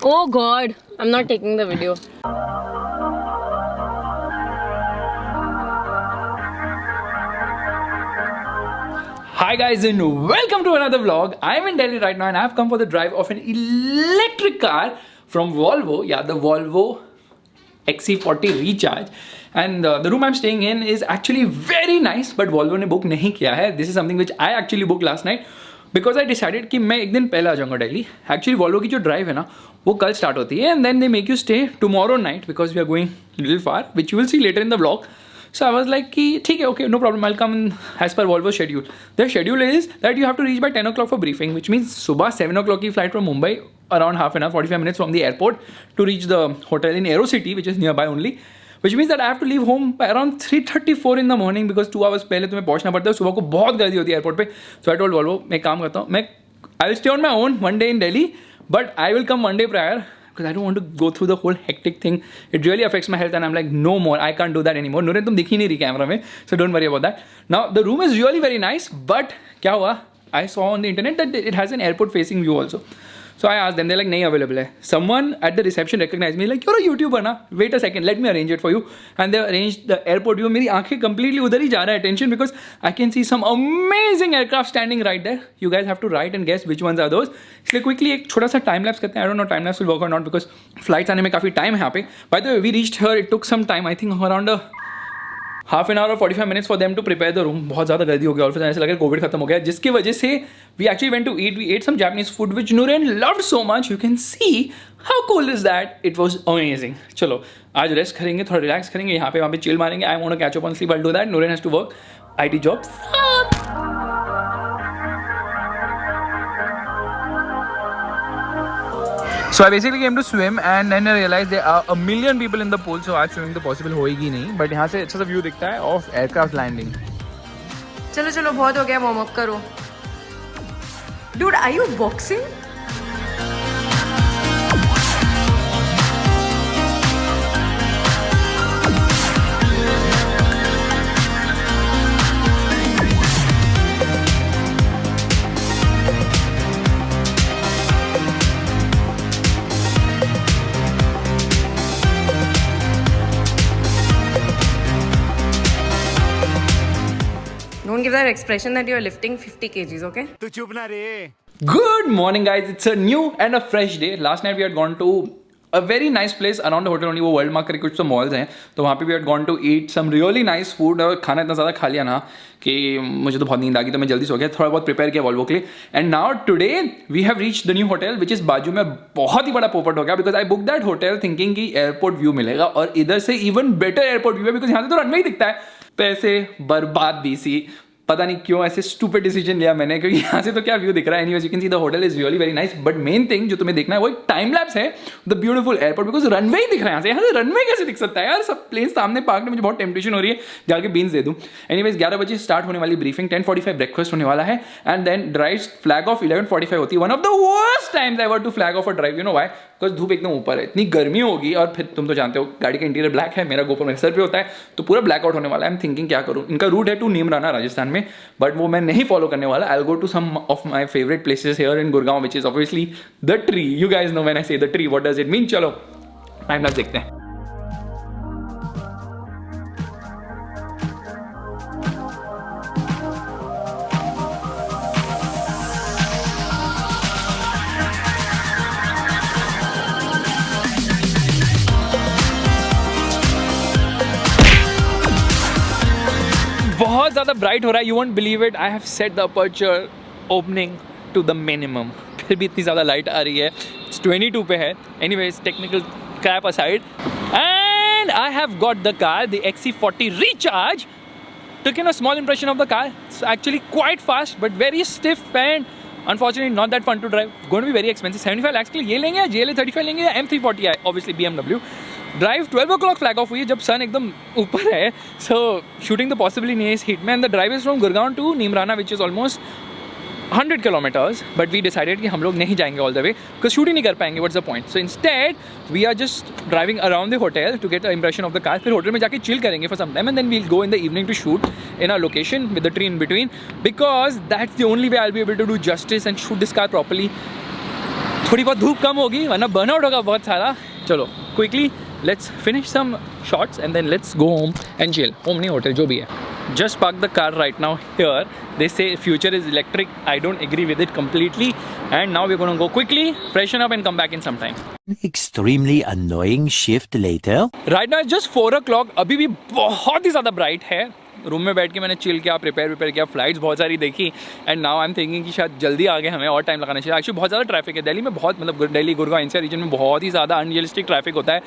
Oh God, I'm not taking the video. Hi guys and welcome to another vlog. I'm in Delhi right now and I've come for the drive of an electric car from Volvo. Yeah, the Volvo XC40 Recharge. And the room I'm staying in is actually very nice, but Volvo ने book नहीं किया है. This is something which I actually booked last night because I decided कि मैं एक दिन पहले आ जाऊँगा दिल्ली. Actually Volvo की जो drive है ना वो कल start होती है and then they make you stay tomorrow night because we are going little far, which you will see later in the vlog. So I was like कि ठीक है, okay, no problem, I'll come as per Volvo's schedule. Their schedule is that you have to reach by 10 o'clock for briefing, which means सुबह 7 o'clock की flight from Mumbai, around half an hour, 45 minutes from the airport to reach the hotel in Aero City, which is nearby only. Which means that I have to leave home by around 3:34 in the morning because 2 hours पहले तुम्हें पहुंचना पड़ता है. सुबह को बहुत गर्दी होती है एयरपोर्ट पे. So I told Volvo मैं काम करता हूँ, मैं I will stay on my own one day in Delhi, but I will come one day prior. Because I don't want to go through the whole hectic thing. It really affects my health and I'm like, no more, I can't do that anymore. Nuren, तुम दिख ही नहीं रही camera में, so don't worry about that. Now, the room is really very nice, but क्या हुआ? I saw on the internet that it has an airport facing view also. So I asked them, they're like, नहीं available है. Someone at the reception recognized me, like, you're a YouTuber ना? Wait a second, let me arrange it for you. And they arranged the airport view. मेरी आंखें completely उधर ही जा रहा है attention because I can see some amazing aircraft standing right there. You guys have to write and guess which ones are those. इसलिए quickly एक छोटा सा time lapse करते हैं. I don't know time lapse will work or not because flights आने में काफ़ी time है यहाँ पे. By the way, we reached here. It took some time. I think around a half an hour or 45 minutes for them to prepare the room. बहुत ज़्यादा गर्दी हो गया और फिर ऐसा लगा कोविड खत्म हो गया, जिसकी वजह से we actually went to eat. We ate some Japanese food which Nuren loved so much. You can see how cool is that. It was amazing. चलो आज रेस्ट करेंगे, थोड़ा रिलैक्स करेंगे, यहाँ पे वहाँ पे चिल मारेंगे. I want to catch up on sleep. I'll do that. Nuren has to work IT jobs. So I basically came to swim and then I realized there are a million people in the pool, so आज swimming तो possible होएगी नहीं, but यहाँ से अच्छा सा view दिखता है of aircraft landing. चलो चलो बहुत हो गया, वार्म अप करो. Dude, are you boxing? Don't give that expression that you are lifting 50 kgs, okay? तू चुप ना रे. Good morning guys, it's a new and a fresh day. Last night we had gone to a very nice place around the hotel only. वो world mark करके कुछ तो malls हैं, तो वहाँ पे we had gone to eat some really nice food. और खाना इतना ज़्यादा खा लिया ना कि मुझे तो बहुत नींद आ गई, तो मैं जल्दी सो गया. थोड़ा बहुत प्रिपेयर किया वॉल्वो के लिए. And now today we have reached the new hotel which is बाजू में. बहुत ही बड़ा पोपट हो गया because I book that hotel thinking कि एयरपोर्ट व्यू मिलेगा और इधर से इवन बेटर एयरपोर्ट व्यू है बिकॉज यहाँ से तो रनवे ही दिखता है. पैसे बर्बाद बीसी, पता नहीं क्यों ऐसे स्टूपिड डिसीजन लिया मैंने, क्योंकि यहाँ से तो क्या व्यू दिख रहा है. Anyways you can see the hotel is really very nice, but main thing जो तुम्हें देखना है वो एक टाइम लैप्स है the beautiful airport because runway ही दिख रहा है. यहाँ से रनवे कैसे दिख सकता है यार? सब प्लेन सामने पार्क में मुझे बहुत टेम्पटेशन हो रही है जाके बीन्स दे दूँ. एनीवेज 11 बजे स्टार्ट होने वाली ब्रीफिंग, 10:45 ब्रेकफास्ट होने वाला है and then drive flag off 11:45 होती है. One of the worst times ever to flag off a drive. You know why? Because धूप एकदम ऊपर है, इतनी गर्मी होगी और फिर तुम तो जानते हो गाड़ी का इंटीरियर ब्लैक है, मेरा गोपर मेरे सर पे होता है, तो पूरा ब्लैकआउट होने वाला है. आई एम थिंकिंग क्या करूँ. इनका रूट है टू नीमराना राजस्थान में, बट वो मैं नहीं फॉलो करने वाला. I will go to some of my favourite places here in Gurgaon which is obviously the tree. You guys know when I say the tree what does it mean. चलो time lapse देखते हैं. बहुत ज़्यादा bright हो रहा है. You won't believe it, I have set the aperture opening to the minimum, फिर भी इतनी ज़्यादा लाइट आ रही है. 22 पे है. Anyways technical crap aside and I have got the car, the XC40 Recharge. Took in a small impression of the car. It's actually quite fast but very stiff and unfortunately not that fun to drive. Going to be very expensive. 75 lakhs के लिए ये लेंगे या GLA 35 लेंगे या M340 है, obviously BMW. Drive 12 o'clock flag of हुई है जब सन एकदम ऊपर है, सो शूटिंग तो पॉसिबली नहीं है इस हीट में. And the drive is from Gurgaon to Neemrana which is almost 100 kilometers, but we decided कि हम लोग नहीं जाएंगे all the way because shoot ही नहीं कर पाएंगे. What's the point? So instead we are just driving around the hotel to get an impression of the car. फिर होटल में जाके chill करेंगे for some time and then we'll go in the evening to shoot in a location with the tree in between because that's the only way I'll be able to do justice and shoot this car properly थोड़ी बहुत धूप कम होगी वरना burnout होगा बहुत सारा. चलो quickly let's finish some shots and then let's go home and chill. Home नहीं होटल जो भी है. Just park the car right now here. They say future is electric. I don't agree with it completely. And now we're going to go quickly, freshen up and come back in some time. Extremely annoying shift later. Right now it's just 4 o'clock. अभी भी बहुत ही ज़्यादा bright है. Room में बैठ के मैंने chill किया, प्रिपेयर किया, फ्लाइट्स बहुत सारी देखी and now I am thinking कि शायद जल्दी आ गए, हमें और टाइम लगाना चाहिए. एक्चुअली बहुत ज़्यादा ट्रैफिक है दिल्ली में, बहुत मतलब दिल्ली गुड़गांव एनसीआर रीजन में बहुत ही ज़्यादा अनरियलिस्टिक ट्रैफिक होता है.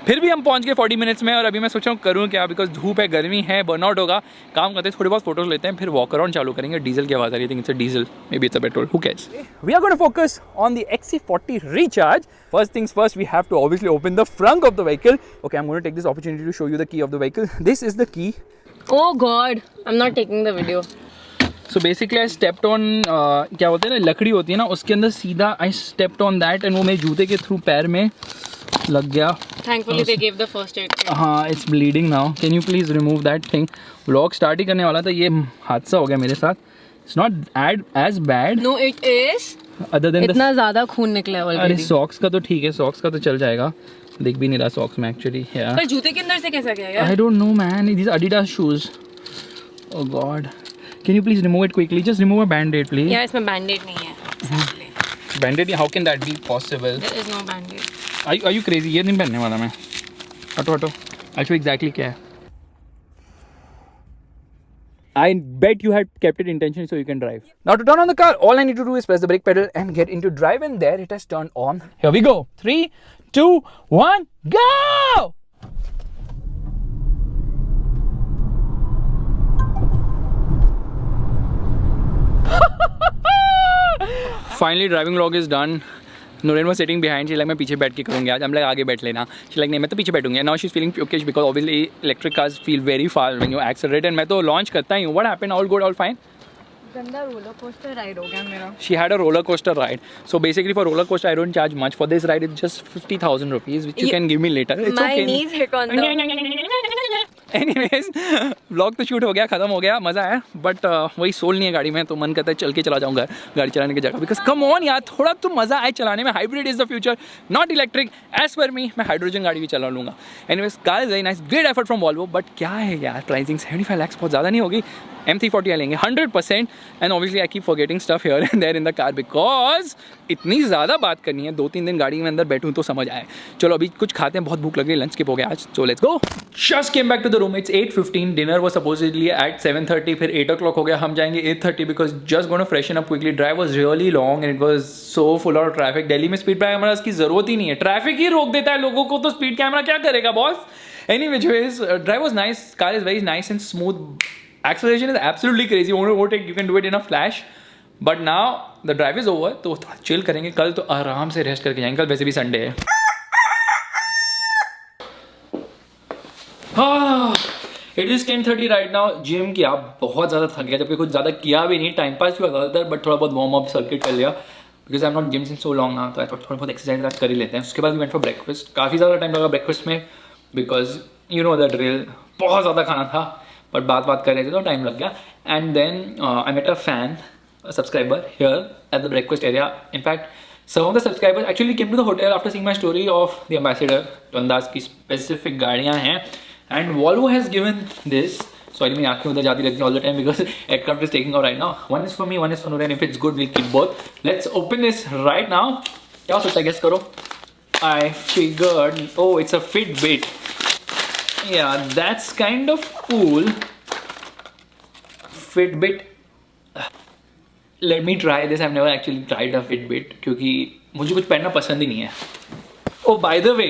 फिर भी हम पहुंच गए 40 मिनट्स में और अभी मैं सोच रहा हूँ करूँ क्या, बिकॉज धूप है, गर्मी है, बर्नआउट होगा. काम करते हैं, थोड़ी बहुत फोटोज लेते हैं, फिर वॉक अराउंड चालू करेंगे. डीजल की आवाज़ आ रही है, think it's a diesel, maybe it's a petrol, who cares. We are going to focus on the XC40 Recharge. First things first, we have to obviously open the trunk of the vehicle. Okay, I'm going to take this opportunity to show you the key of the vehicle. This is the key. Oh God, I'm not taking the video. So basically I stepped on क्या बोलते हैं ना, लकड़ी होती है ना, उसके अंदर सीधा I stepped on that and वो मेरे जूते के थ्रू पैर में लग गया. Thankfully they gave the first aid. हाँ, it's bleeding now. Can you please remove that thing? Vlog start ही करने वाला था, ये हादसा हो गया मेरे साथ. It's not as bad. No, it is. Other than इतना ज़्यादा खून निकला है अरे already. सॉक्स का तो ठीक है, सॉक्स का तो चल जाएगा. दिख भी नहीं रहा सॉक्स में एक्चुअली. पर जूते के अंदर से कैसा गया यार? I don't know man, these Adidas shoes. Oh God. Can you please remove it quickly? Just remove a band-aid please. यार इसमें बैंडेड नहीं है. Exactly. Band-aid? How can that be possible? There is no band-aid. Are you crazy? ये नहीं पहनने वाला मैं. हटो. I'll show exactly क्या है. I bet you had kept it intentionally so you can drive. Now to turn on the car, all I need to do is press the brake pedal and get into drive, and there it has turned on. Here we go. 3, 2, 1, go! Finally, driving vlog is done. Noreen was sitting behind. She's like, मैं पीछे बैठ के करूँगी आज. I'm like, आगे बैठ लेना. She's like, नहीं मैं तो पीछे बैठूंगी. And now she's feeling pukish because obviously electric cars feel very fast when you accelerate. And मैं तो launch करता ही हूँ. What happened? All good, all fine? गंदा रोलर कोस्टर राइड हो गया मेरा. She had a roller coaster ride. So basically for roller coaster I don't charge much. For this ride it's just 50,000 rupees, which you can give me later. It's My okay. knees hit on the. Anyways, vlog तो shoot हो गया, खत्म हो गया, मज़ा आया. But वही soul नहीं है गाड़ी में, तो मन करता है चल के चला जाऊँगा गाड़ी चलाने की जगह. बिकॉज कम ऑन यार, थोड़ा तो मज़ा आए चलाने में. Hybrid is the future, not electric. As per me, मैं हाइड्रोजन गाड़ी भी चला लूँगा. Anyways, car is very nice, great effort from Volvo. But क्या है यार, प्राइसिंग 75 lakhs बहुत ज़्यादा नहीं होगी. M340 लेंगे 100%. And obviously I keep forgetting stuff here and there in the car because इतनी ज़्यादा बात करनी है. 2-3 दिन गाड़ी में अंदर बैठूँ तो समझ आए. चलो अभी कुछ खाते हैं, बहुत भूख लग रही है, लंच स्किप हो गया आज. So let's go. Just came back to the room. It's 8:15. Dinner was supposedly at 7:30. फिर 8 o'clock हो गया. हम जाएंगे 8:30 because just gonna freshen up quickly. Drive was really long and it was so full of traffic. Delhi में speed cameras की जरूरत ही नहीं है, ट्रैफिक ही रोक देता है लोगों को, तो स्पीड कैमरा क्या करेगा boss. Anyways, drive was nice. Car is very nice and smooth. Acceleration is absolutely crazy. You want to overtake, you can do it in a flash. But now the drive is over, तो थोड़ा chill करेंगे. कल तो आराम से rest करके जाएंगे. कल वैसे भी संडे है. It is 10:30 right now. Gym किया, बहुत ज़्यादा थक गया, जबकि कुछ ज़्यादा किया भी नहीं. टाइम पास हुआ ज़्यादातर, बट थोड़ा बहुत वार्म अप सर्किट कर लिया. Because I am not gym since so long ना, तो आई थोड़ा बहुत एक्सरसाइज आज कर ही लेते हैं. उसके बाद वी वेंट फॉर ब्रेकफास्ट. काफ़ी ज़्यादा टाइम लगा ब्रेकफास्ट में because you know the drill. बहुत ज़्यादा खाना था, बट बात कर रहे थे तो टाइम लग गया. And then I met a fan, subscriber here at the breakfast area. In fact, some of the subscribers actually came to the hotel after seeing my story of the Ambassador. Twandas की specific गाड़ियाँ हैं, and Volvo has given this. Sorry, मेरी आँखें उधर जाती रहती हैं all the time because aircraft is taking off right now. One is for me, one is for Noor, and if it's good, we'll keep both. Let's open this right now. क्या सोचता है, guess करो. I figured, oh, it's a Fitbit. Yeah, that's kind of cool. Fitbit. Let me try this. I've never actually tried a Fitbit क्योंकि मुझे कुछ पहनना पसंद ही नहीं है. Oh, by the way,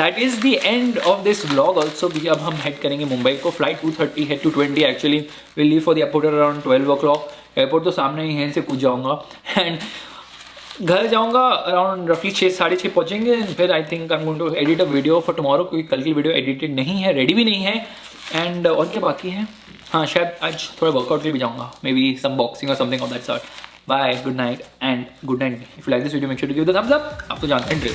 that is the end of this vlog also. क्योंकि अब हम हेड करेंगे मुंबई को. फ्लाइट 2:30 है, 2:20 actually. Will leave for the airport around 12 o'clock. Airport तो सामने ही है, से कूद जाऊँगा एंड घर जाऊँगा अराउंड रफली 6-6:30 पहुँचेंगे. फिर I think I am going to edit a video for tomorrow, क्योंकि कल की वीडियो एडिटेड नहीं है, रेडी भी नहीं है. एंड और क्या बाकी है, हाँ शायद आज थोड़ा वर्कआउट के लिए भी जाऊँगा, मे बी सम बॉक्सिंग और something of that sort. Bye, good night and good night. If you like this video make sure to give the thumbs up. आप तो जानते हैं ड्रिल.